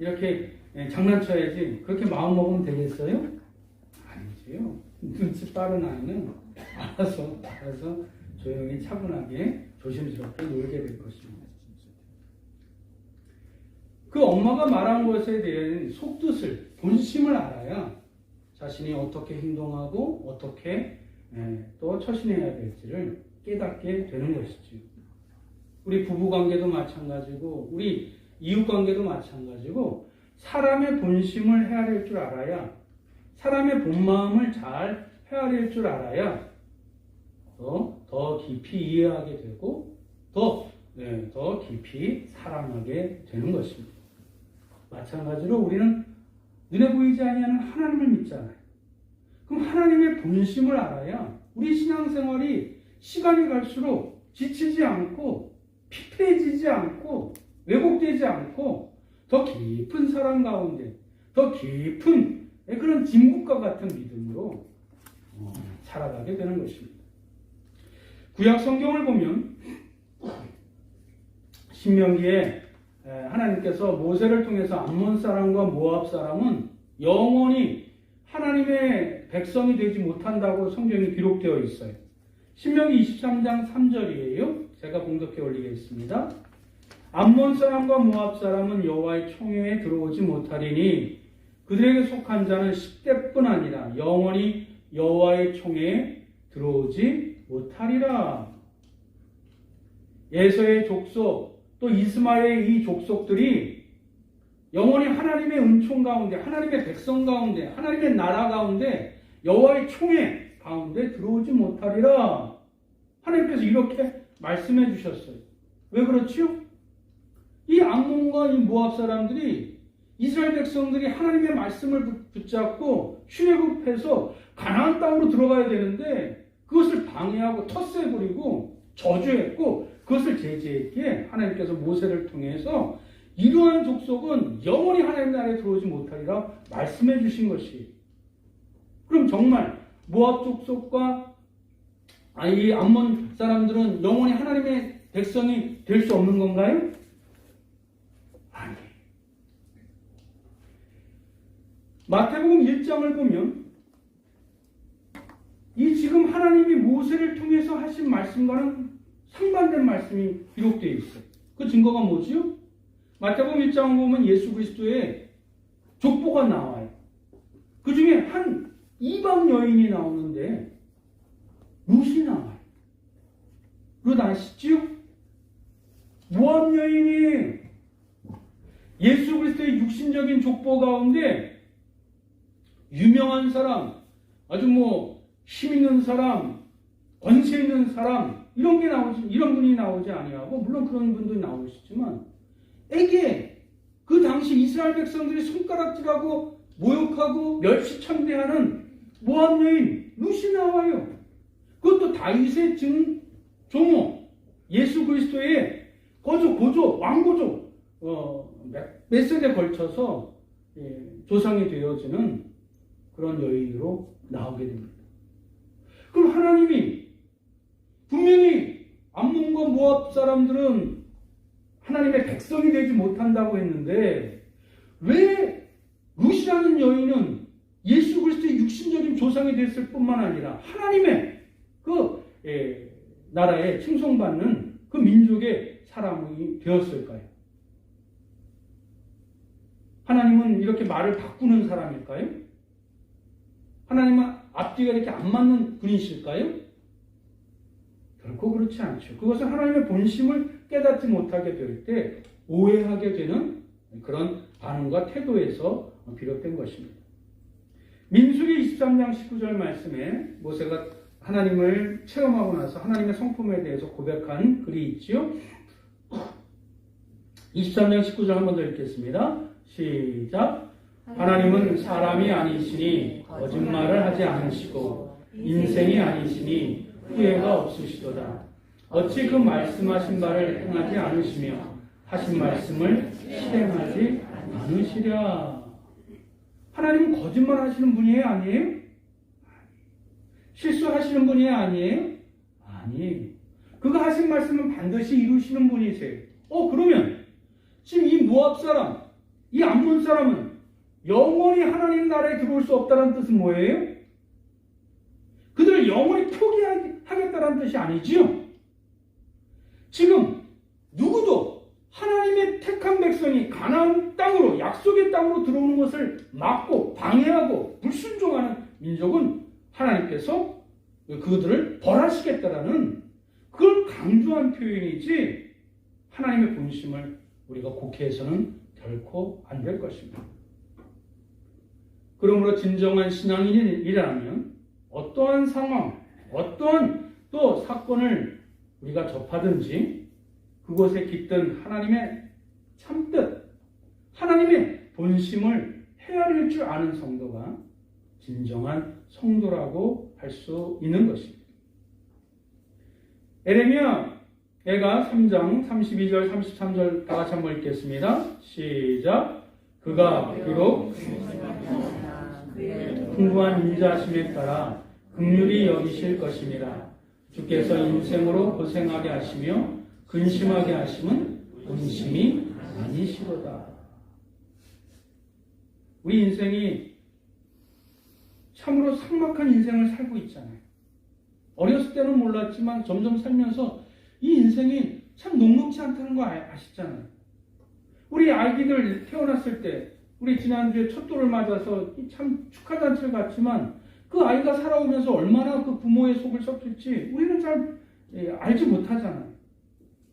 이렇게 장난쳐야지 그렇게 마음 먹으면 되겠어요? 아니지요. 눈치 빠른 아이는 알아서 조용히 차분하게 조심스럽게 놀게 될 것입니다. 그 엄마가 말한 것에 대한 속뜻을, 본심을 알아야 자신이 어떻게 행동하고 어떻게 또 처신해야 될지를 깨닫게 되는 것이죠. 우리 부부관계도 마찬가지고 우리 이웃관계도 마찬가지고 사람의 본심을 헤아릴 줄 알아야, 사람의 본마음을 잘 헤아릴 줄 알아야 더 깊이 이해하게 되고 더 깊이 사랑하게 되는 것입니다. 마찬가지로 우리는 눈에 보이지 아니하는 하나님을 믿잖아요. 그럼 하나님의 본심을 알아야 우리 신앙생활이 시간이 갈수록 지치지 않고 피폐해지지 않고 왜곡되지 않고 더 깊은 사랑 가운데 더 깊은 그런 진국과 같은 믿음으로 살아가게 되는 것입니다. 구약 성경을 보면 신명기에 하나님께서 모세를 통해서 암몬 사람과 모압 사람은 영원히 하나님의 백성이 되지 못한다고 성경에 기록되어 있어요. 신명기 23장 3절이에요. 제가 공독해 올리겠습니다. 암몬 사람과 모압 사람은 여호와의 총회에 들어오지 못하리니 그들에게 속한 자는 10대뿐 아니라 영원히 여호와의 총회에 들어오지 못하리라. 에서의 족속 또 이스마엘의 이 족속들이 영원히 하나님의 은총 가운데, 하나님의 백성 가운데, 하나님의 나라 가운데, 여호와의 총회 가운데 들어오지 못하리라. 하나님께서 이렇게 말씀해 주셨어요. 왜 그렇지요? 이 암몬과 이 모압 사람들이 이스라엘 백성들이 하나님의 말씀을 붙잡고 출애굽해서 가나안 땅으로 들어가야 되는데 그것을 방해하고 텃세부리고 저주했고 그것을 제지했기에 하나님께서 모세를 통해서 이러한 족속은 영원히 하나님 나라에 들어오지 못하리라 말씀해 주신 것이. 그럼 정말 모압 족속과 이 암몬 사람들은 영원히 하나님의 백성이 될 수 없는 건가요? 아니. 마태복음 1장을 보면 이 지금 하나님이 모세를 통해서 하신 말씀과는 상반된 말씀이 기록되어 있어요. 그 증거가 뭐지요? 마태복음 1장을 보면 예수 그리스도의 족보가 나와요. 그 중에 한 이방 여인이 나오는데 룻이 나와요. 룻 아시지요? 모압 여인이 예수 그리스도의 육신적인 족보 가운데 유명한 사람, 아주 힘 있는 사람, 권세 있는 사람, 이런 분이 나오지 아니하고, 물론 그런 분도 나오시지만, 그 당시 이스라엘 백성들이 손가락질하고 모욕하고 멸시천대하는 모압 여인 룻이 나와요. 그것도 다윗의 조모, 예수 그리스도의 고조, 왕고조, 몇 세대에 걸쳐서 조상이 되어지는 그런 여인으로 나오게 됩니다. 그럼 하나님이 분명히 암몬과 모압 사람들은 하나님의 백성이 되지 못한다고 했는데 왜 룻이라는 여인은 예수 그리스도의 육신적인 조상이 됐을 뿐만 아니라 하나님의 그 나라에 칭송받는 그 민족의 사람이 되었을까요? 하나님은 이렇게 말을 바꾸는 사람일까요? 하나님은 앞뒤가 이렇게 안 맞는 분이실까요? 결코 그렇지 않죠. 그것은 하나님의 본심을 깨닫지 못하게 될 때 오해하게 되는 그런 반응과 태도에서 비롯된 것입니다. 민수기 23장 19절 말씀에 모세가 하나님을 체험하고 나서 하나님의 성품에 대해서 고백한 글이 있지요. 23장 19절 한 번 더 읽겠습니다. 시작. 하나님은 사람이 아니시니 거짓말을 하지 않으시고 인생이 아니시니 후회가 없으시도다. 어찌 그 말씀하신 바를 행하지 않으시며 하신 말씀을 실행하지 않으시랴. 하나님은 거짓말 하시는 분이에요? 아니에요? 실수하시는 분이에요? 아니에요? 아니에요. 그가 하신 말씀은 반드시 이루시는 분이세요. 그러면 지금 이 모압 사람, 이 안 본 사람은 영원히 하나님 나라에 들어올 수 없다는 뜻은 뭐예요? 그들을 영원히 포기하겠다는 뜻이 아니지요. 지금 누구도 하나님의 택한 백성이 가나안 땅으로, 약속의 땅으로 들어오는 것을 막고 방해하고 불순종하는 민족은 하나님께서 그들을 벌하시겠다라는 그걸 강조한 표현이지, 하나님의 본심을 우리가 곡해해서는 결코 안 될 것입니다. 그러므로 진정한 신앙인이라면 어떠한 상황, 어떠한 또 사건을 우리가 접하든지 그곳에 깃든 하나님의 참뜻, 하나님의 본심을 헤아릴 줄 아는 성도가 진정한 성도라고 할 수 있는 것입니다. 에레미야가 3장 32절 33절 다 같이 한번 읽겠습니다. 시작. 그가 비록 풍부한 인자하심에 따라 긍휼히 여기실 것입니다. 주께서 인생으로 고생하게 하시며 근심하게 하심은 본심이 아니시로다. 우리 인생이 참으로 삭막한 인생을 살고 있잖아요. 어렸을 때는 몰랐지만 점점 살면서 이 인생이 참 녹록지 않다는 거 아시잖아요. 우리 아기들 태어났을 때, 우리 지난주에 첫돌을 맞아서 참 축하잔치를 갔지만 그 아이가 살아오면서 얼마나 그 부모의 속을 썩힐지 우리는 잘 알지 못하잖아요.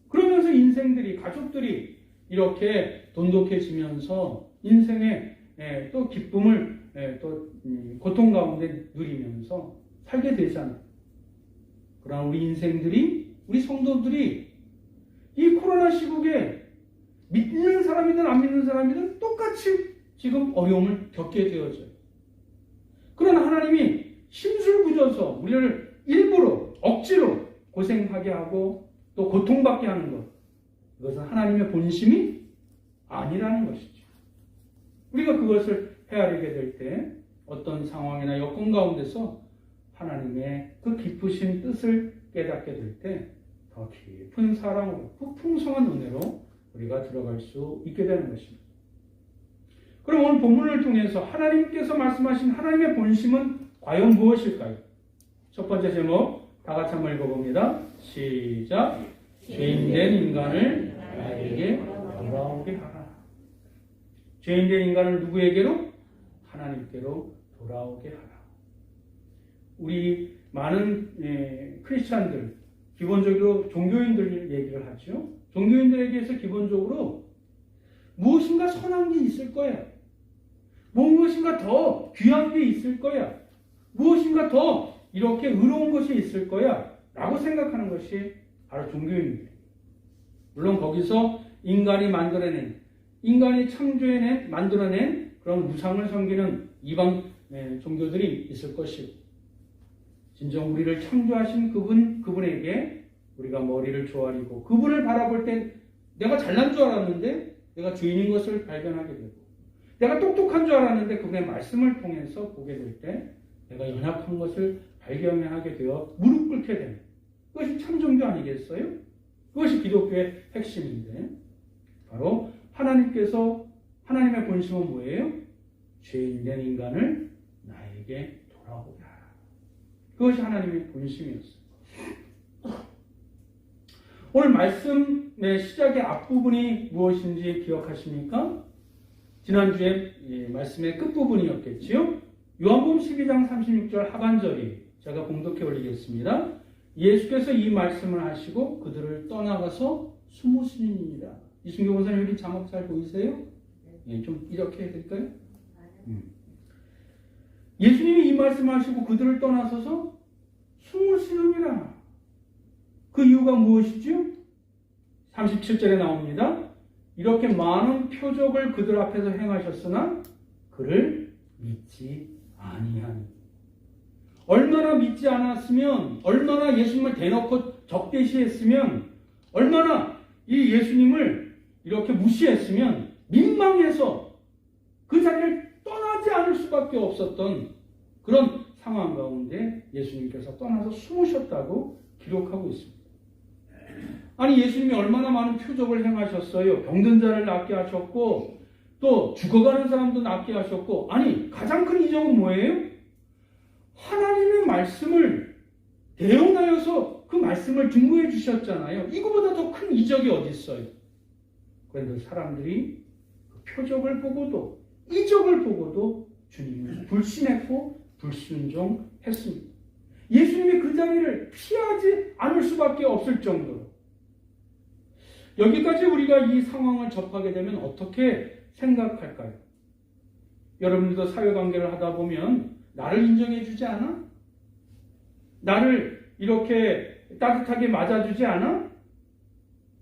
그러면서 인생들이, 가족들이 이렇게 돈독해지면서 인생의 또 기쁨을 또 고통 가운데 누리면서 살게 되잖아요. 그러나 우리 인생들이, 우리 성도들이 이 코로나 시국에 믿는 사람이든 안 믿는 사람이든 똑같이 지금 어려움을 겪게 되어져요. 그러나 하나님이 심술부져서 우리를 일부러 억지로 고생하게 하고 또 고통받게 하는 것, 이것은 하나님의 본심이 아니라는 것이죠. 우리가 그것을 헤아리게 될 때 어떤 상황이나 여건 가운데서 하나님의 그 깊으신 뜻을 깨닫게 될 때 더 깊은 사랑으로, 그 풍성한 은혜로 우리가 들어갈 수 있게 되는 것입니다. 그럼 오늘 본문을 통해서 하나님께서 말씀하신 하나님의 본심은 과연 무엇일까요? 첫 번째 제목 다 같이 한번 읽어봅니다. 시작. 죄인된 인간을 나에게 돌아오게 하라. 죄인된 인간을 누구에게로? 하나님께로 돌아오게 하라. 우리 많은 크리스찬들, 기본적으로 종교인들 얘기를 하죠. 종교인들에게서 기본적으로 무엇인가 선한 게 있을 거야. 무엇인가 더 귀한 게 있을 거야. 무엇인가 더 이렇게 의로운 것이 있을 거야. 라고 생각하는 것이 바로 종교인입니다. 물론 거기서 인간이 만들어낸 그런 우상을 섬기는 이방 종교들이 있을 것이고, 진정 우리를 창조하신 그분에게 우리가 머리를 조아리고 그분을 바라볼 때 내가 잘난 줄 알았는데 내가 죄인인 것을 발견하게 되고, 내가 똑똑한 줄 알았는데 그분의 말씀을 통해서 보게 될 때 내가 연약한 것을 발견하게 되어 무릎 꿇게 되는, 그것이 참 종교 아니겠어요? 그것이 기독교의 핵심인데, 바로 하나님의 본심은 뭐예요? 죄인된 인간을 나에게 돌아오게 하라. 그것이 하나님의 본심이었어요. 오늘 말씀의 시작의 앞부분이 무엇인지 기억하십니까? 지난주에 말씀의 끝부분이었겠지요? 요한복음 12장 36절 하반절이 제가 봉독해 올리겠습니다. 예수께서 이 말씀을 하시고 그들을 떠나가서 숨으시니라. 이순교 권사님 여기 자막 잘 보이세요? 좀 이렇게 해드릴까요? 예수님이 이 말씀을 하시고 그들을 떠나서서 숨으시느니라. 그 이유가 무엇이죠? 37절에 나옵니다. 이렇게 많은 표적을 그들 앞에서 행하셨으나 그를 믿지 아니하니. 얼마나 믿지 않았으면, 얼마나 예수님을 대놓고 적대시했으면, 얼마나 이 예수님을 이렇게 무시했으면 민망해서 그 자리를 떠나지 않을 수밖에 없었던 그런 상황 가운데 예수님께서 떠나서 숨으셨다고 기록하고 있습니다. 아니, 예수님이 얼마나 많은 표적을 행하셨어요. 병든 자를 낫게 하셨고, 또 죽어가는 사람도 낫게 하셨고, 아니 가장 큰 이적은 뭐예요? 하나님의 말씀을 대언하여서 그 말씀을 증거해 주셨잖아요. 이거보다 더 큰 이적이 어디 있어요? 그런데 사람들이 그 표적을 보고도, 이적을 보고도 주님을 불신했고 불순종했습니다. 예수님이 그 자리를 피하지 않을 수밖에 없을 정도로. 여기까지 우리가 이 상황을 접하게 되면 어떻게 생각할까요? 여러분들도 사회관계를 하다 보면 나를 인정해 주지 않아? 나를 이렇게 따뜻하게 맞아주지 않아?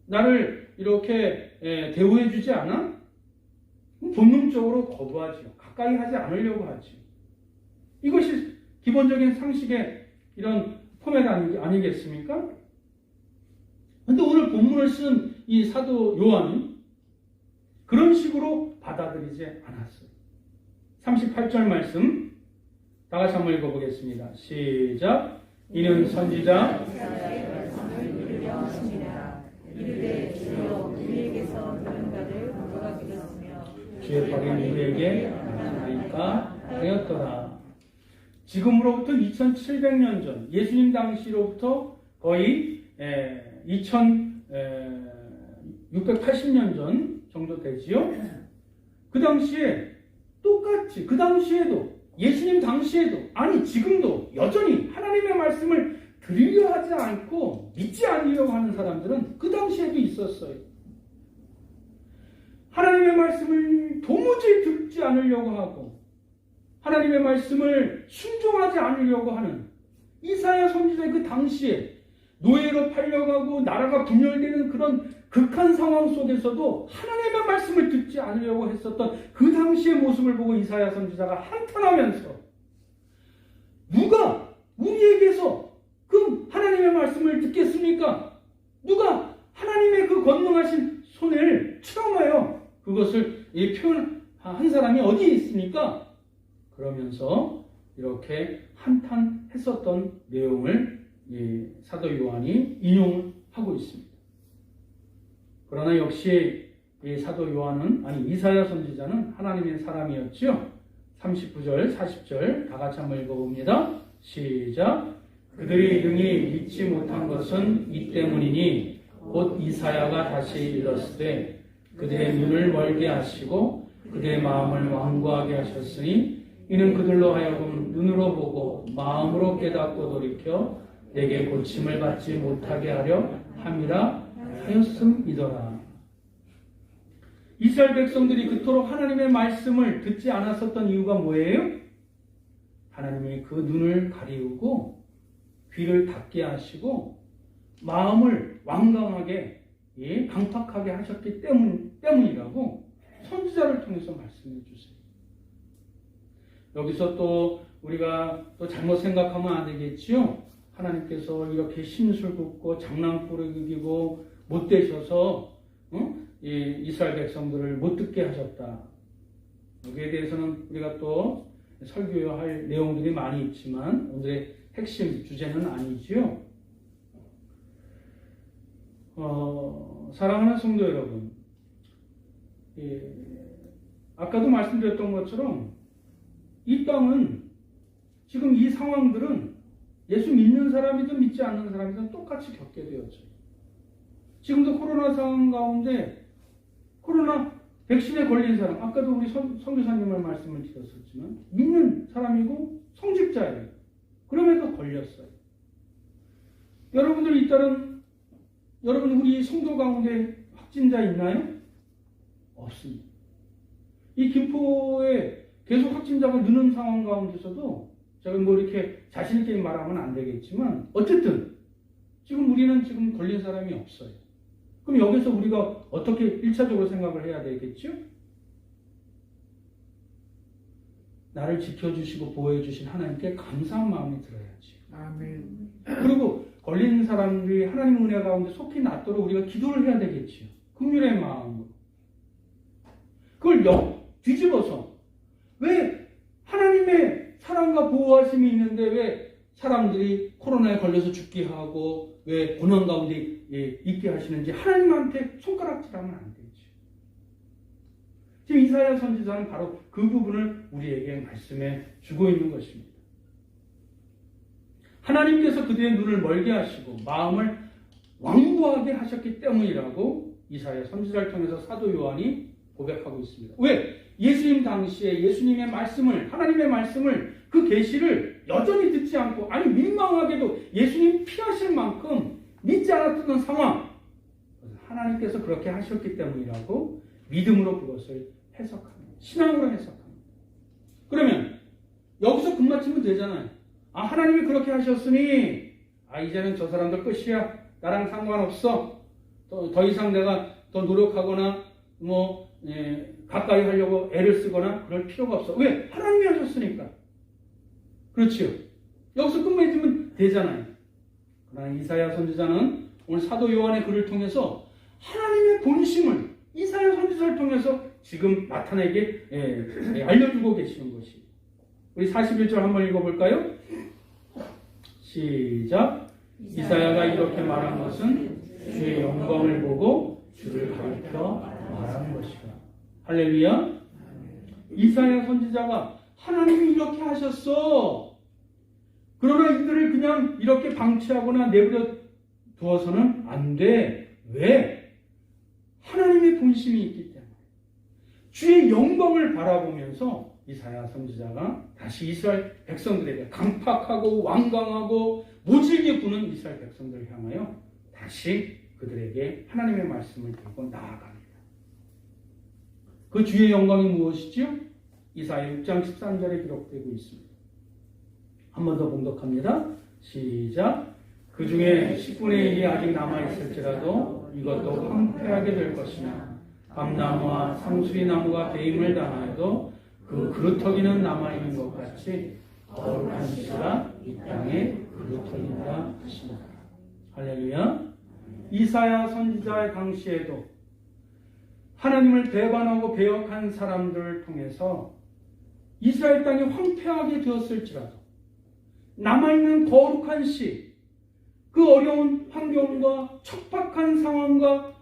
나를 이렇게 대우해 주지 않아? 본능적으로 거부하지요. 가까이 하지 않으려고 하지. 이것이 기본적인 상식의 이런 포맷 아니겠습니까? 근데 오늘 본문을 쓴 이 사도 요한은 그런 식으로 받아들이지 않았어요. 38절 말씀 다 같이 한번 읽어보겠습니다. 시작. 이는 선지자 이르되 주여 우리에게서 누군가를 누가 믿었으며 주의 발이 우리에게 나타나니까 하였더라. 지금으로부터 2700년 전 예수님 당시로부터 거의 2680년 전 정도 되지요. 그 당시에 똑같이 그 당시에도 예수님 당시에도 아니 지금도 여전히 하나님의 말씀을 들으려 하지 않고 믿지 않으려고 하는 사람들은 그 당시에도 있었어요. 하나님의 말씀을 도무지 듣지 않으려고 하고 하나님의 말씀을 순종하지 않으려고 하는 이사야 선지자의 그 당시에 노예로 팔려가고 나라가 분열되는 그런 극한 상황 속에서도 하나님의 말씀을 듣지 않으려고 했었던 그 당시의 모습을 보고 이사야 선지자가 한탄하면서 누가 우리에게서 그 하나님의 말씀을 듣겠습니까? 누가 하나님의 그 권능하신 손을 체험하여 그것을 표현한 사람이 어디 있습니까? 그러면서 이렇게 한탄했었던 내용을 사도 요한이 인용하고 있습니다. 그러나 역시 이 사도 요한은 이사야 선지자는 하나님의 사람이었죠. 39절, 40절 다 같이 한번 읽어봅니다. 시작. 그들이 능히 믿지 못한 것은 이 때문이니 곧 이사야가 다시 이르렀으되 그들의 눈을 멀게 하시고 그들의 마음을 완고하게 하셨으니 이는 그들로 하여금 눈으로 보고 마음으로 깨닫고 돌이켜 내게 고침을 받지 못하게 하려 함이라 하였음이더라. 이스라엘 백성들이 그토록 하나님의 말씀을 듣지 않았었던 이유가 뭐예요? 하나님이 그 눈을 가리우고 귀를 닫게 하시고 마음을 완강하게 강팍하게 하셨기 때문이라고 선지자를 통해서 말씀해 주세요. 여기서 또 우리가 또 잘못 생각하면 안 되겠지요. 하나님께서 이렇게 심술 굽고 장난꾸러기고 못되셔서 이스라엘 백성들을 못 듣게 하셨다. 여기에 대해서는 우리가 또 설교할 내용들이 많이 있지만 오늘의 핵심 주제는 아니지요. 사랑하는 성도 여러분, 아까도 말씀드렸던 것처럼 이 땅은 지금 이 상황들은 예수 믿는 사람이든 믿지 않는 사람이든 똑같이 겪게 되었죠. 지금도 코로나 상황 가운데 코로나 백신에 걸린 사람, 아까도 우리 선교사님을 말씀을 드렸었지만 믿는 사람이고 성직자예요. 그럼에도 걸렸어요. 여러분들 일단은 여러분 우리 성도 가운데 확진자 있나요? 없습니다. 이 김포에 계속 확진자가 느는 상황 가운데서도 제가 뭐 이렇게 자신 있게 말하면 안 되겠지만 어쨌든 지금 우리는 지금 걸린 사람이 없어요. 그럼 여기서 우리가 어떻게 1차적으로 생각을 해야 되겠죠? 나를 지켜주시고 보호해주신 하나님께 감사한 마음이 들어야지. 아멘. 그리고 걸린 사람들이 하나님 은혜 가운데 속히 낫도록 우리가 기도를 해야 되겠지요. 긍휼의 마음으로. 그걸 뒤집어서 왜 하나님의 사랑과 보호하심이 있는데 왜 사람들이 코로나에 걸려서 죽게 하고 왜 고난 가운데 있게 하시는지 하나님한테 손가락질하면 안 되지. 지금 이사야 선지자는 바로 그 부분을 우리에게 말씀해 주고 있는 것입니다. 하나님께서 그들의 눈을 멀게 하시고 마음을 완고하게 하셨기 때문이라고 이사야 선지자를 통해서 사도 요한이 고백하고 있습니다. 왜? 예수님 당시에 예수님의 말씀을, 하나님의 말씀을, 그 계시를 여전히 듣지 않고, 아니 민망하게도 예수님 피하실 만큼 믿지 않았던 상황, 하나님께서 그렇게 하셨기 때문이라고 믿음으로 그것을 해석합니다. 신앙으로 해석합니다. 그러면 여기서 끝마치면 되잖아요. 아, 하나님이 그렇게 하셨으니 이제는 저 사람들 끝이야. 나랑 상관없어. 더 이상 내가 더 노력하거나 가까이 하려고 애를 쓰거나 그럴 필요가 없어. 왜? 하나님이 하셨으니까. 그렇지요. 여기서 끝맺으면 되잖아요. 그러나 이사야 선지자는 오늘 사도 요한의 글을 통해서 하나님의 본심을 이사야 선지자를 통해서 지금 나타내게 알려주고 계시는 것이. 우리 41절 한번 읽어볼까요? 시작. 이사야가 이렇게 말한 것은 주의 영광을 보고 주를 가리켜 말하는 것이다. 할렐루야. 이사야 선지자가 하나님이 이렇게 하셨어. 그러나 이들을 그냥 이렇게 방치하거나 내버려 두어서는 안 돼. 왜? 하나님의 본심이 있기 때문에. 주의 영광을 바라보면서 이사야 선지자가 다시 이스라엘 백성들에게 강팍하고 완강하고 모질게 구는 이스라엘 백성들을 향하여 다시 그들에게 하나님의 말씀을 들고 나아갑니다. 그 주의 영광이 무엇이지요? 이사야 6장 13절에 기록되고 있습니다. 한 번 더 봉독합니다. 시작. 그 중에 10분의 1이 아직 남아있을지라도 이것도 황폐하게 될 것이며 감나무와 상수리나무가 배임을 당하여도 그 그루터기는 남아있는 것 같이 거룩한 씨가 이 땅에 그루터기다 하시니라. 할렐루야. 이사야 선지자의 당시에도 하나님을 배반하고 배역한 사람들을 통해서 이스라엘 땅이 황폐하게 되었을지라도 남아있는 거룩한 씨, 그 어려운 환경과 척박한 상황과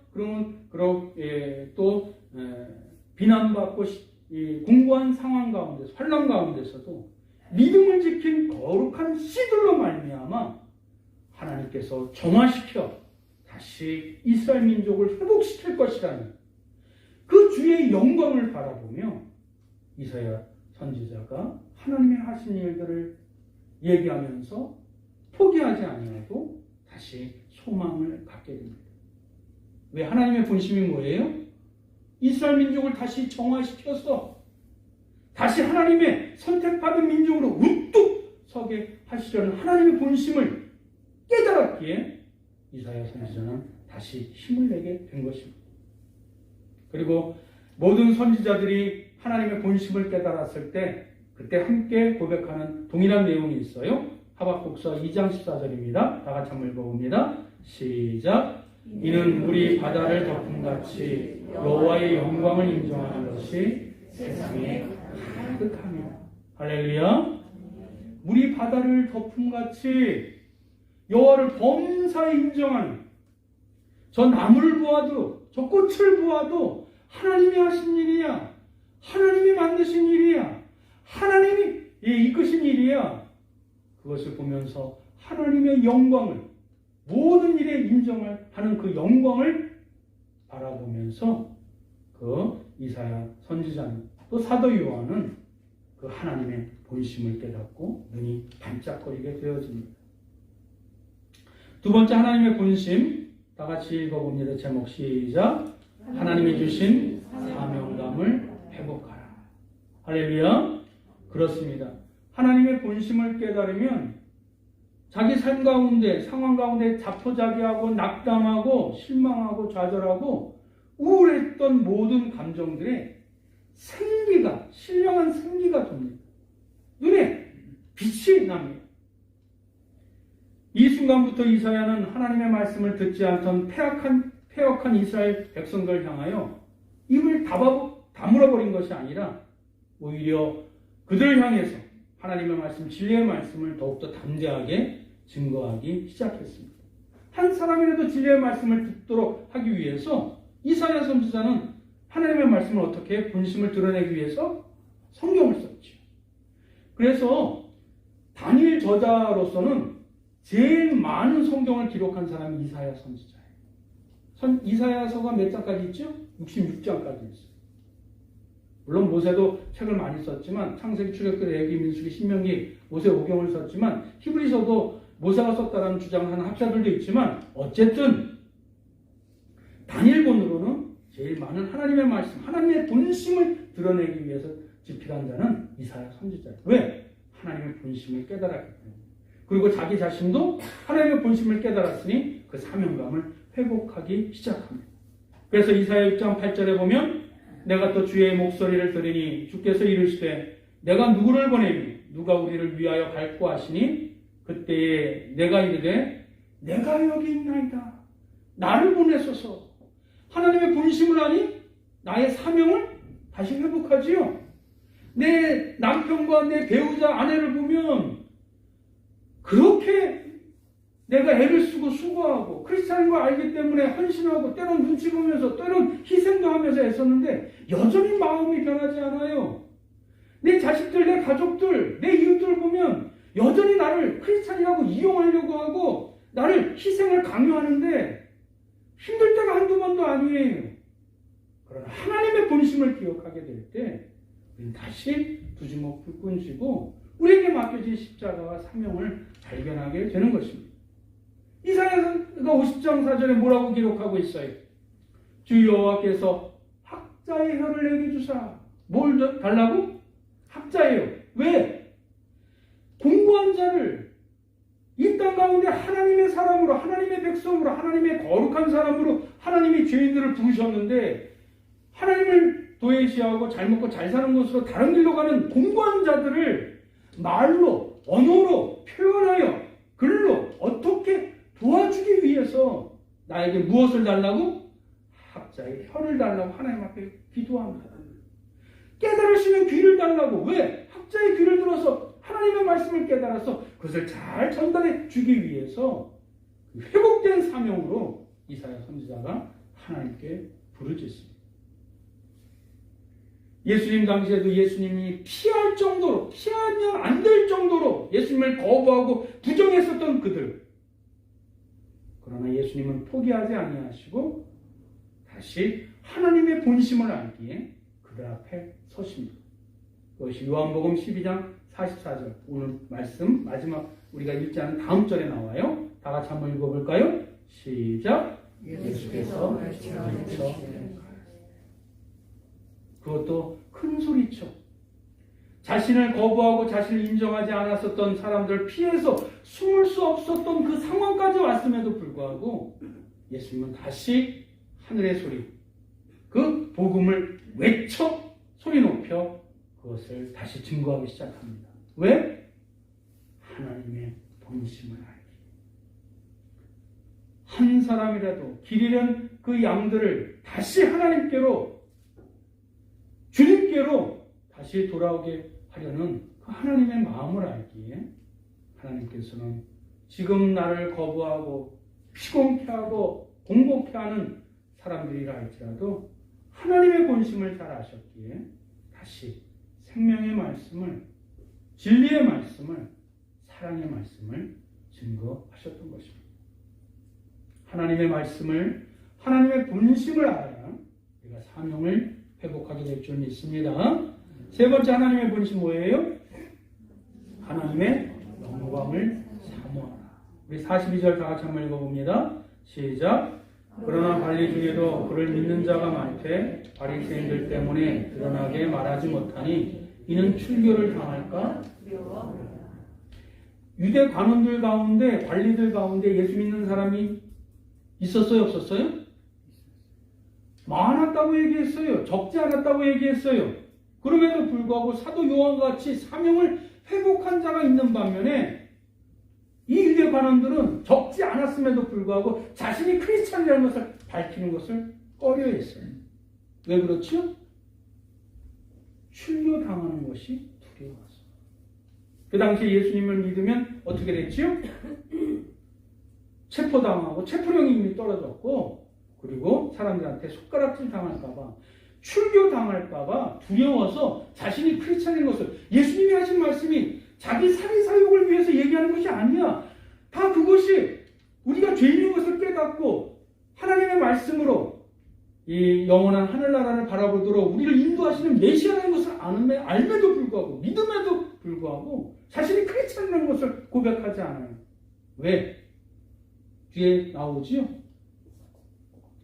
또 비난받고 공고한 상황 가운데서, 환난 가운데서도 믿음을 지킨 거룩한 씨들로 말미암아 하나님께서 정화시켜 다시 이스라엘 민족을 회복시킬 것이라는 그 주의 영광을 바라보며 이사야 선지자가 하나님의 하신 일들을 얘기하면서 포기하지 아니하고 다시 소망을 갖게 됩니다. 왜? 하나님의 본심이 뭐예요? 이스라엘 민족을 다시 정화시켜서 다시 하나님의 선택받은 민족으로 우뚝 서게 하시려는 하나님의 본심을 깨달았기에 이사야 선지자는 다시 힘을 내게 된 것입니다. 그리고 모든 선지자들이 하나님의 본심을 깨달았을 때 그때 함께 고백하는 동일한 내용이 있어요. 하박국서 2장 14절입니다. 다 같이 한번 읽어봅니다. 시작. 이는 물이 바다를 덮음같이 여호와의 영광을 인정하는 것이 세상에 가득함이라. 할렐루야. 물이 바다를 덮음같이 여호와를 범사에 인정하는, 저 나무를 보아도 저 꽃을 보아도 하나님이 하신 일이야. 하나님이 만드신 일이야. 하나님이 이끄신 일이야. 그것을 보면서 하나님의 영광을, 모든 일에 인정을 하는 그 영광을 바라보면서 그 이사야 선지자는, 또 사도 요한은 그 하나님의 본심을 깨닫고 눈이 반짝거리게 되어집니다. 두 번째, 하나님의 본심, 다 같이 읽어봅니다. 제목 시작. 하나님이 주신 사명감을 회복하라. 할렐루야. 그렇습니다. 하나님의 본심을 깨달으면 자기 삶 가운데, 상황 가운데 자포자기하고 낙담하고 실망하고 좌절하고 우울했던 모든 감정들의 생기가, 신령한 생기가 돕니다. 눈에 빛이 납니다. 이 순간부터 이사야는 하나님의 말씀을 듣지 않던 패역한 이스라엘 백성들을 향하여 입을 다물어버린 것이 아니라 오히려 그들을 향해서 하나님의 말씀, 진리의 말씀을 더욱더 담대하게 증거하기 시작했습니다. 한 사람이라도 진리의 말씀을 듣도록 하기 위해서 이사야 선지자는 하나님의 말씀을 말씀을 어떻게 본심을 드러내기 위해서 성경을 썼죠. 그래서 다니엘 저자로서는 제일 많은 성경을 기록한 사람이 이사야 선지자예요. 이사야서가 몇 장까지 있죠? 66장까지 있어요. 물론 모세도 책을 많이 썼지만 창세기, 출애굽기, 레위기, 민수기, 신명기, 모세 오경을 썼지만 히브리서도 모세가 썼다라는 주장하는 학자들도 있지만 어쨌든 다니엘본으로는 제일 많은 하나님의 말씀, 하나님의 본심을 드러내기 위해서 집필한 자는 이사야 선지자예요. 왜? 하나님의 본심을 깨달았기 때문에. 그리고 자기 자신도 하나님의 본심을 깨달았으니 그 사명감을 회복하기 시작합니다. 그래서 이사야 6장 8절에 보면 내가 또 주의 목소리를 들으니 주께서 이르시되 내가 누구를 보내니 누가 우리를 위하여 갈고 하시니 그때에 내가 이르되 내가 여기 있나이다. 나를 보내소서. 하나님의 본심을 아니 나의 사명을 다시 회복하지요. 내 남편과 내 배우자 아내를 보면 그렇게 내가 애를 쓰고 수고하고 크리스찬인 걸 알기 때문에 헌신하고 때론 눈치 보면서 때론 희생도 하면서 애썼는데 여전히 마음이 변하지 않아요. 내 자식들, 내 가족들, 내 이웃들을 보면 여전히 나를 크리스찬이라고 이용하려고 하고 나를 희생을 강요하는데 힘들 때가 한두 번도 아니에요. 그러나 하나님의 본심을 기억하게 될 때 우리는 다시 두 주먹 불끈 쥐고 우리에게 맡겨진 십자가와 사명을 발견하게 되는 것입니다. 이사야가 50장 4절에 뭐라고 기록하고 있어요? 주 여호와께서 학자의 혀를 내게 주사. 뭘 달라고? 학자예요. 왜? 공부한 자를 이 땅 가운데 하나님의 사람으로, 하나님의 백성으로, 하나님의 거룩한 사람으로 하나님이 죄인들을 부르셨는데 하나님을 도외시하고 잘 먹고 잘 사는 것으로 다른 길로 가는 공부한 자들을 말로, 언어로 표현하여 글로 어떻게 도와주기 위해서 나에게 무엇을 달라고? 학자의 혀를 달라고 하나님 앞에 기도합니다. 깨달을 수 있는 귀를 달라고. 왜? 학자의 귀를 들어서 하나님의 말씀을 깨달아서 그것을 잘 전달해 주기 위해서 회복된 사명으로 이사야 선지자가 하나님께 부르짖습니다. 예수님 당시에도 예수님이 피할 정도로, 피하면 안 될 정도로 예수님을 거부하고 부정했었던 그들. 그러나 예수님은 포기하지 아니하시고 다시 하나님의 본심을 알기에 그들 앞에 서십니다. 그것이 요한복음 12장 44절 오늘 말씀 마지막 우리가 읽지 않은 다음 절에 나와요. 다 같이 한번 읽어볼까요? 시작. 예수께서 말씀하시며 그것도 큰 소리쳐 자신을 거부하고 자신을 인정하지 않았었던 사람들을 피해서 숨을 수 없었던 그 상황까지 왔음에도 불구하고 예수님은 다시 하늘의 소리, 그 복음을 외쳐 소리 높여 그것을 다시 증거하기 시작합니다. 왜? 하나님의 본심을 알기. 한 사람이라도 길 잃은 그 양들을 다시 하나님께로, 주님께로 다시 돌아오게 하려는 그 하나님의 마음을 알기에 하나님께서는 지금 나를 거부하고 피곤케 하고 공복케 하는 사람들이라 할지라도 하나님의 본심을 잘 아셨기에 다시 생명의 말씀을, 진리의 말씀을, 사랑의 말씀을 증거하셨던 것입니다. 하나님의 말씀을, 하나님의 본심을 알아야 우리가 사명을 회복하게 될 줄 믿습니다. 세 번째 하나님의 본심 뭐예요? 하나님의 영광을 사모하라. 우리 42절 다 같이 한번 읽어봅니다. 시작. 그러나 관리 중에도 그를 믿는 자가 많되 바리새인들 때문에 드러나게 말하지 못하니 이는 출교를 당할까? 유대 관원들 가운데, 관리들 가운데 예수 믿는 사람이 있었어요, 없었어요? 많았다고 얘기했어요. 적지 않았다고 얘기했어요. 그럼에도 불구하고 사도 요한같이 사명을 회복한 자가 있는 반면에 이 유대 관원들은 적지 않았음에도 불구하고 자신이 크리스찬이라는 것을 밝히는 것을 꺼려했어요. 왜 그렇죠? 출교당하는 것이 두려워서. 그 당시에 예수님을 믿으면 어떻게 됐지요? 체포당하고 체포령이 이미 떨어졌고, 그리고 사람들한테 손가락질 당할까봐 출교당할까봐 두려워서 자신이 크리스찬인 것을, 예수님이 하신 말씀이 자기 사리 사욕을 위해서 얘기하는 것이 아니야. 다 그것이 우리가 죄인인 것을 깨닫고 하나님의 말씀으로 이 영원한 하늘나라를 바라보도록 우리를 인도하시는 메시아라는 것을 알면도 불구하고, 믿음에도 불구하고 자신이 크리스찬이라는 것을 고백하지 않아요. 왜? 뒤에 나오지요.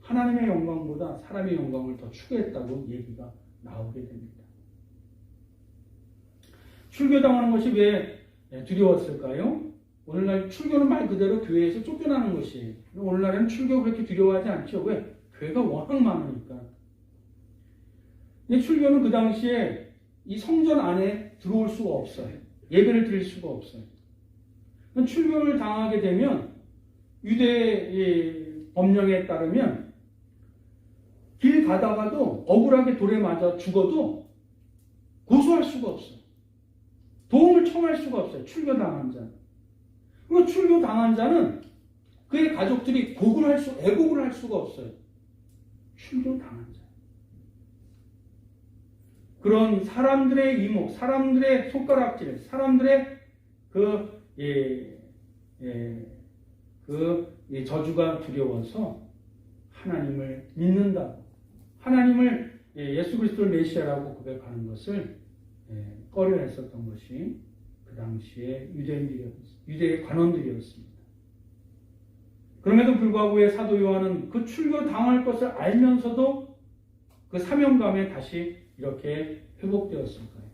하나님의 영광보다 사람의 영광을 더 추구했다고 얘기가 나오게 됩니다. 출교당하는 것이 왜 두려웠을까요? 오늘날 출교는 말 그대로 교회에서 쫓겨나는 것이에요. 오늘날에는 출교 그렇게 두려워하지 않죠. 왜? 교회가 워낙 많으니까. 근데 출교는 그 당시에 이 성전 안에 들어올 수가 없어요. 예배를 드릴 수가 없어요. 출교를 당하게 되면 유대 법령에 따르면 길 가다가도 억울하게 돌에 맞아 죽어도 고소할 수가 없어요. 도움을 청할 수가 없어요. 출교당한 자는. 그 출교당한 자는 그의 가족들이 애곡을 할 수가 없어요. 출교당한 자. 그런 사람들의 이목, 사람들의 손가락질, 사람들의 저주가 두려워서 하나님을 믿는다고, 하나님을 예수 그리스도를 메시아라고 고백하는 것을 꺼려했었던 것이 그 당시에 유대의 관원들이었습니다. 그럼에도 불구하고 왜 사도 요한은 그 출교 당할 것을 알면서도 그 사명감에 다시 이렇게 회복되었을까요?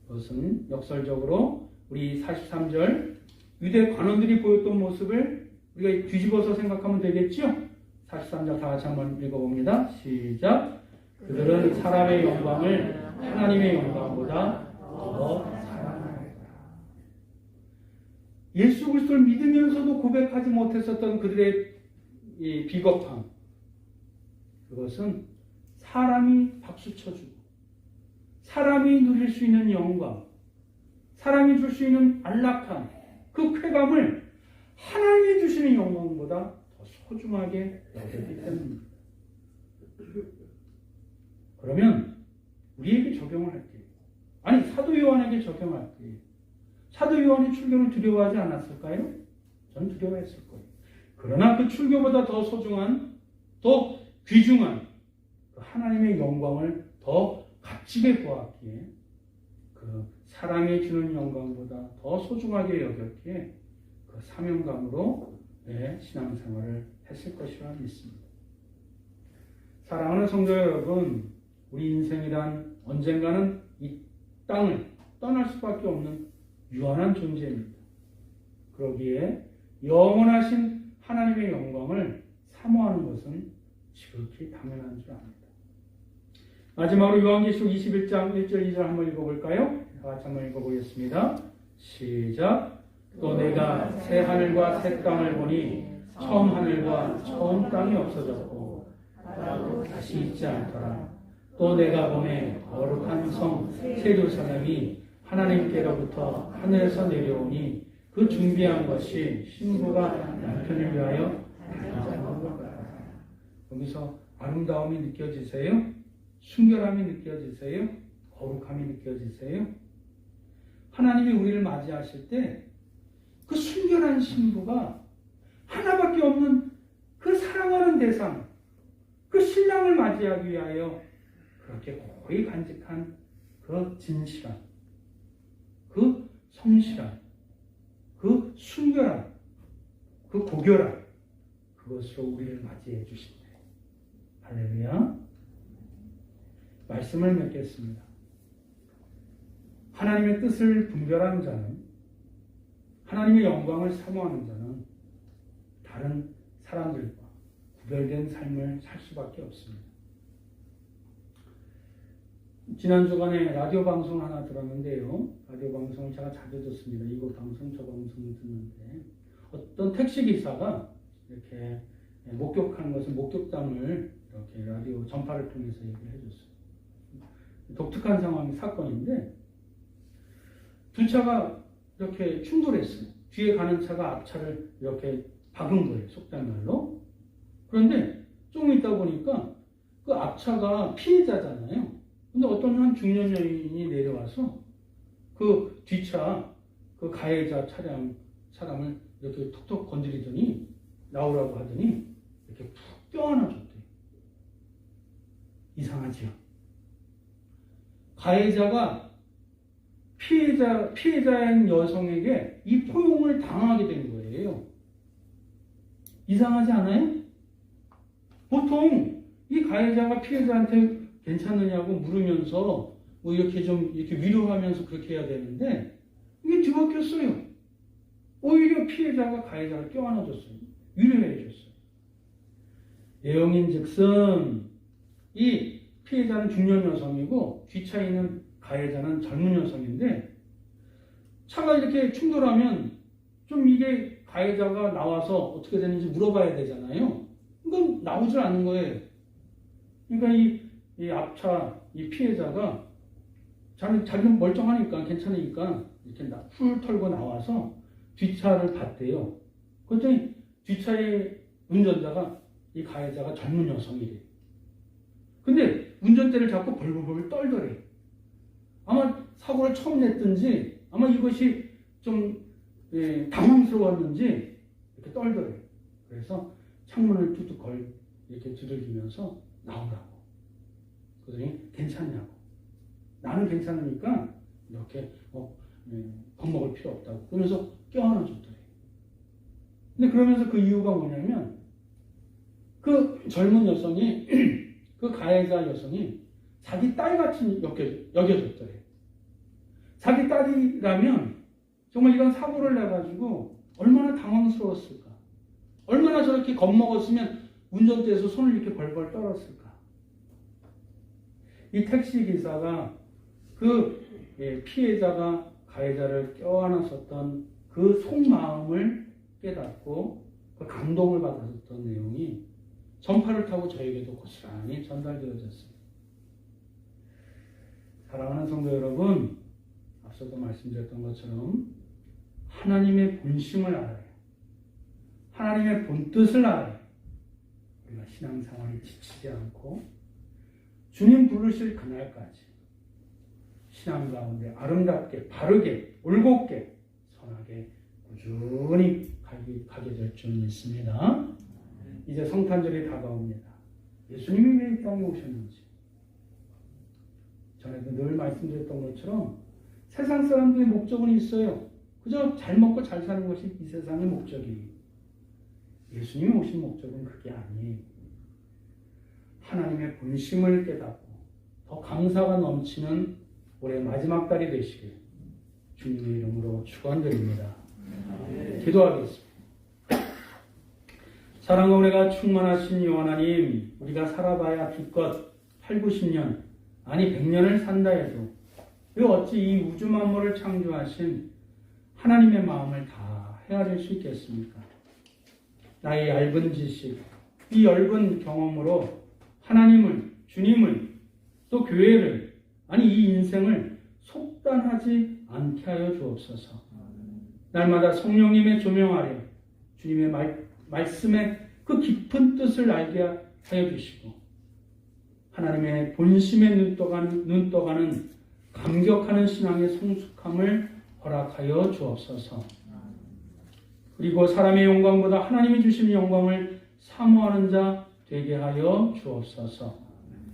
그것은 역설적으로 우리 43절 유대 관원들이 보였던 모습을 우리가 뒤집어서 생각하면 되겠죠? 43절 다 같이 한번 읽어봅니다. 시작. 그들은 사람의 영광을 하나님의 영광보다 더 사랑하였다. 예수 그리스도를 믿으면서도 고백하지 못했었던 그들의 이 비겁함, 그것은 사람이 박수 쳐주고 사람이 누릴 수 있는 영광, 사람이 줄 수 있는 안락함, 그 쾌감을 하나님이 주시는 영광보다 더 소중하게 여겼기 때문입니다. 그러면 우리에게 적용을 할게요. 아니, 사도 요한에게 적용할게요. 사도 요한이 출교를 두려워하지 않았을까요? 전 두려워했을 거예요. 그러나 그 출교보다 더 소중한, 더 귀중한 그 하나님의 영광을 더 값지게 보았기에 그 사람이 주는 영광보다 더 소중하게 여겼기에 그 사명감으로 신앙생활을 했을 것이라 믿습니다. 사랑하는 성도 여러분, 우리 인생이란 언젠가는 이 땅을 떠날 수밖에 없는 유한한 존재입니다. 그러기에 영원하신 하나님의 영광을 사모하는 것은 지극히 당연한 줄 압니다. 마지막으로 요한계시록 21장 1절 2절 한번 읽어볼까요? 다 같이 한번 읽어보겠습니다. 시작. 또 내가 새 하늘과 새 땅을 보니 처음 하늘과 처음 땅이 없어졌고 나도 다시 있지 않더라. 또 내가 보매 거룩한 성 예루살렘이 하나님께로부터 하늘에서 내려오니 그 준비한 것이 신부가 남편을 위하여 단장한 것 같다. 여기서 아름다움이 느껴지세요? 순결함이 느껴지세요? 거룩함이 느껴지세요? 하나님이 우리를 맞이하실 때 그 순결한 신부가 하나밖에 없는 그 사랑하는 대상, 그 신랑을 맞이하기 위하여 그렇게 거의 간직한 그 진실함, 그 성실함, 그 순결함, 그 고결함, 그것으로 우리를 맞이해 주신대. 할렐루야. 말씀을 맺겠습니다. 하나님의 뜻을 분별하는 자는, 하나님의 영광을 사모하는 자는 다른 사람들과 구별된 삶을 살 수밖에 없습니다. 지난 주간에 라디오 방송 하나 들었는데요. 라디오 방송을 제가 자주 듣습니다. 이곳 방송, 저 방송을 듣는데 어떤 택시기사가 이렇게 목격하는 것은 목격담을 이렇게 라디오 전파를 통해서 얘기를 해줬어요. 독특한 상황이 사건인데 두 차가 이렇게 충돌했어요. 뒤에 가는 차가 앞차를 이렇게 박은 거예요. 속된 말로. 그런데 좀 있다 보니까 그 앞차가 피해자잖아요. 근데 어떤 한 중년 여인이 내려와서 그 뒷차, 그 가해자 사람을 이렇게 톡톡 건드리더니 나오라고 하더니 이렇게 푹 껴안아줬대요. 이상하지요? 가해자가 피해자인 여성에게 이 포용을 당하게 된 거예요. 이상하지 않아요? 보통 이 가해자가 피해자한테 괜찮느냐고 물으면서 뭐 이렇게 좀 이렇게 위로하면서 그렇게 해야 되는데 이게 뒤바뀌었어요. 오히려 피해자가 가해자를 껴안아줬어요. 위로해 줬어요. 내용인즉슨 이 피해자는 중년 여성이고 뒷차에 있는 가해자는 젊은 여성인데 차가 이렇게 충돌하면 좀 이게 가해자가 나와서 어떻게 되는지 물어봐야 되잖아요. 그건 나오질 않는 거예요. 그러니까 이 앞차 이 피해자가 자기는 멀쩡하니까 괜찮으니까 이렇게 훌 털고 나와서 뒷차를 봤대요. 그랬더니 뒷차의 운전자가 이 가해자가 젊은 여성이래요. 근데 운전대를 잡고 벌벌벌 떨더래요. 아마 사고를 처음 냈든지 아마 이것이 좀 당황스러웠는지 이렇게 떨더래요. 그래서 창문을 툭툭 이렇게 두들기면서 나오라고. 그러더니 괜찮냐고. 나는 괜찮으니까 이렇게 겁먹을 필요 없다고. 그러면서 껴안아줬더래요. 근데 그러면서 그 이유가 뭐냐면 그 젊은 여성이 그 가해자 여성이 자기 딸같이 여겨졌더래요. 자기 딸이라면 정말 이런 사고를 내가지고 얼마나 당황스러웠을까. 얼마나 저렇게 겁먹었으면 운전대에서 손을 이렇게 벌벌 떨었을까. 이 택시기사가 그 피해자가 가해자를 껴안았었던 그 속마음을 깨닫고 그 감동을 받았던 내용이 전파를 타고 저에게도 고스란히 전달되어졌습니다. 사랑하는 성도 여러분, 앞서도 말씀드렸던 것처럼 하나님의 본심을 알아요. 하나님의 본뜻을 알아요. 우리가 신앙생활이 지치지 않고 주님 부르실 그날까지 신앙 가운데 아름답게, 바르게, 올곧게, 선하게 꾸준히 가게 될 줄 믿습니다. 이제 성탄절이 다가옵니다. 예수님이 왜 이 땅에 오셨는지 전에도 늘 말씀드렸던 것처럼 세상 사람들의 목적은 있어요. 그저 잘 먹고 잘 사는 것이 이 세상의 목적이에요. 예수님이 오신 목적은 그게 아니에요. 하나님의 본심을 깨닫고 더 감사가 넘치는 올해 마지막 달이 되시길 주님의 이름으로 축원드립니다. 기도하겠습니다. 사랑과 은혜가 충만하신 요 하나님, 우리가 살아봐야 기껏 8, 90년 아니 100년을 산다 해도 왜 어찌 이 우주 만물을 창조하신 하나님의 마음을 다 헤아릴 수 있겠습니까? 나의 얇은 지식, 이 얇은 경험으로 하나님을, 주님을, 또 교회를, 아니 이 인생을 속단하지 않게 하여 주옵소서. 날마다 성령님의 조명 아래 주님의 말씀의 그 깊은 뜻을 알게 하여 주시고 하나님의 본심에 눈떠가는 감격하는 신앙의 성숙함을 허락하여 주옵소서. 그리고 사람의 영광보다 하나님이 주신 영광을 사모하는 자 되게 하여 주옵소서.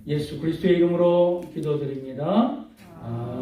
예수 그리스도의 이름으로 기도드립니다. 아멘.